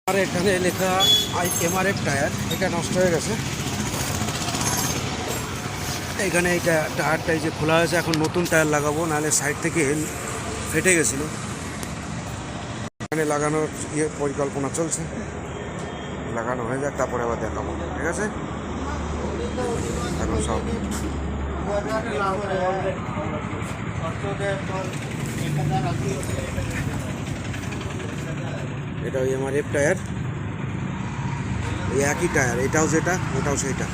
আর এখানে লেখা MRF tyre, এটা নষ্ট হয়ে গেছে। এখানে এইটা টায়ারটা এই যে খোলা হয়েছে, এখন নতুন টায়ার লাগাবো, নাহলে সাইড থেকে ফেটে গেছিলো। এখানে লাগানোর পরিকল্পনা চলছে, লাগানো হয়ে যাক তারপরে আবার দেখাবো, ঠিক আছে? এখন সব এটা ওই এমআরএফ টায়ার, এই একই টায়ার, এটাও যেটা ওটাও সেইটা।